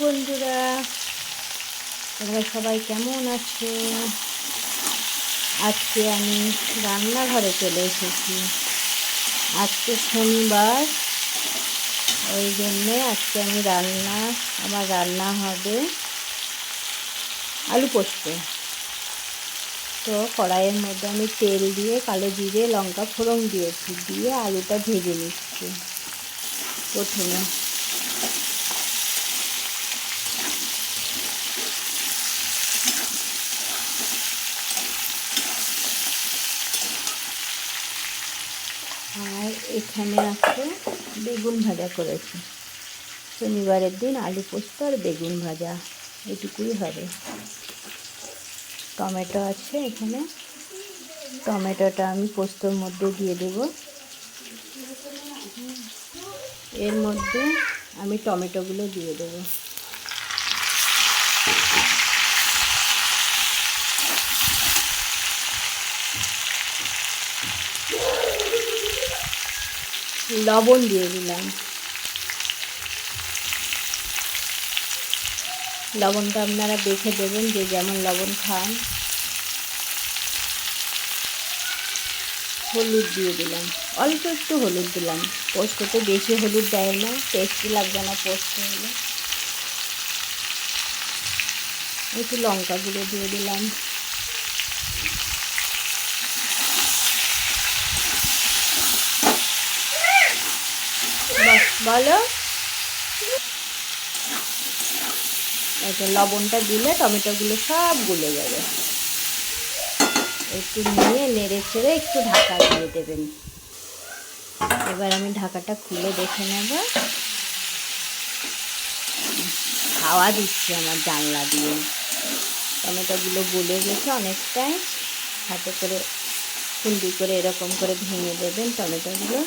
বন্ধুরা, তোমরা সবাই কেমন আছো? আজকে আমি রান্নাঘরে চলে এসেছি। আজকে শনিবার, ওই জন্যে আজকে আমার রান্না হবে আলু পোস্ত। তো কড়াইয়ের মধ্যে আমি তেল দিয়ে কালো জিরে লঙ্কা ফোড়ন দিয়েছি, দিয়ে আলুটা ভেজে নিচ্ছি। প্রথমে আর এখানে আছে বেগুন ভাজা করেছি। শনিবারের দিন আলু পোস্ত আর বেগুন ভাজা, এটুকুই হবে। টমেটো আছে এখানে, টমেটোটা আমি পোস্তর মধ্যে দিয়ে দেব। এর মধ্যে আমি টমেটোগুলো দিয়ে দেব। লবণ দিয়ে দিলাম। লবণটা আপনারা দেখে দেবেন, যে যেমন লবণ খান। হলুদ দিয়ে দিলাম, অল্প একটু হলুদ দিলাম। পোস্ততে বেশি হলুদ দেয় না, টেস্টি লাগবে না পোস্ত হলে। একটু লঙ্কা গুঁড়ো দিয়ে দিলাম। বলো, লবণটা দিলে টমেটোগুলো সব গলে যাবে। একটু নিয়ে নেড়ে ছেড়ে একটু ঢাকা দিয়ে দেবেন। এবার আমি ঢাকাটা খুলে দেখে নেব। হাওয়া দিচ্ছি আমার জানলা দিয়ে। টমেটোগুলো গলে গেছে অনেকটাই। হাতে করে খুন্তি করে এরকম করে ভেঙে দেবেন টমেটোগুলো।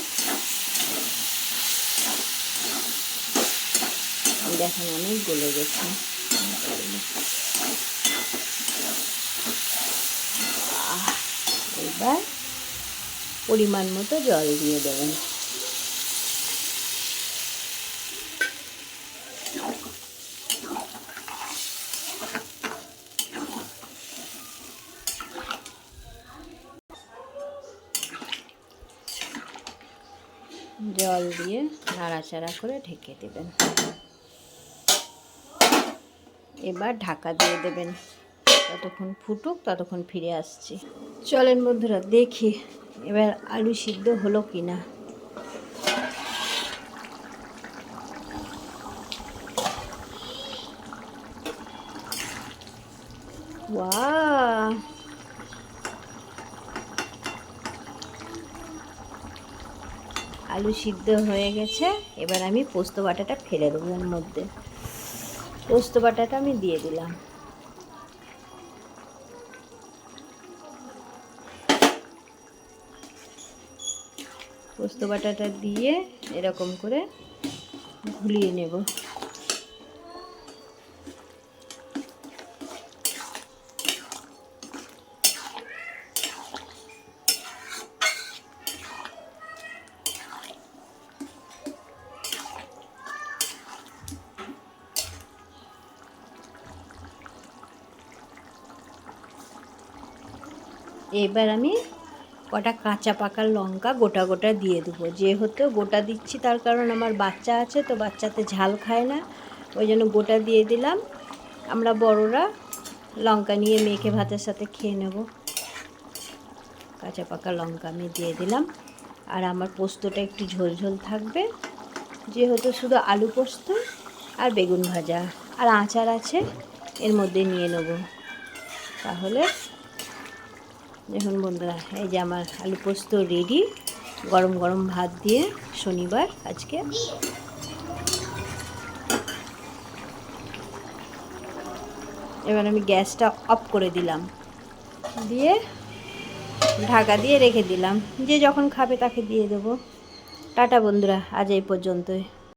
দেখেন অনেক গলে গেছে। এবার পরিমাণ মতো জল দিয়ে দেবেন। জল দিয়ে নাড়াচাড়া করে ঢেকে দেবেন। এবার ঢাকা দিয়ে দেবেন। ততক্ষণ ফুটুক, ততক্ষণ ফিরে আসছি। চলেন বন্ধুরা, দেখি এবার আলু সিদ্ধ হলো কিনা। ওয়াও, আলু সিদ্ধ হয়ে গেছে। এবার আমি পোস্ত বাটাটা ফেলে দেবো। এর মধ্যে পোস্ত বাটাটা আমি দিয়ে দিলাম। পোস্ত বাটাটা দিয়ে এরকম করে ঘুলিয়ে নেব। এবার আমি কটা কাঁচা পাকা লঙ্কা গোটা গোটা দিয়ে দেবো। যেহেতু গোটা দিচ্ছি, তার কারণ আমার বাচ্চা আছে, তো বাচ্চাতে ঝাল খায় না, ওই জন্য গোটা দিয়ে দিলাম। আমরা বড়রা লঙ্কা নিয়ে মেখে ভাতের সাথে খেয়ে নেব। কাঁচা পাকা লঙ্কা আমি দিয়ে দিলাম। আর আমার পোস্তটা একটু ঝোলঝোল থাকবে, যেহেতু শুধু আলু পোস্ত আর বেগুন ভাজা আর আচার আছে, এর মধ্যে নিয়ে নেব। তাহলে দেখুন বন্ধুরা, এই যে আমার আলু পোস্ত রেডি। গরম গরম ভাত দিয়ে শনিবার আজকে। এবার আমি গ্যাসটা অফ করে দিলাম, দিয়ে ঢাকা দিয়ে রেখে দিলাম। যে যখন খাবে তাকে দিয়ে দেবো। টাটা বন্ধুরা, আজ এই পর্যন্তই।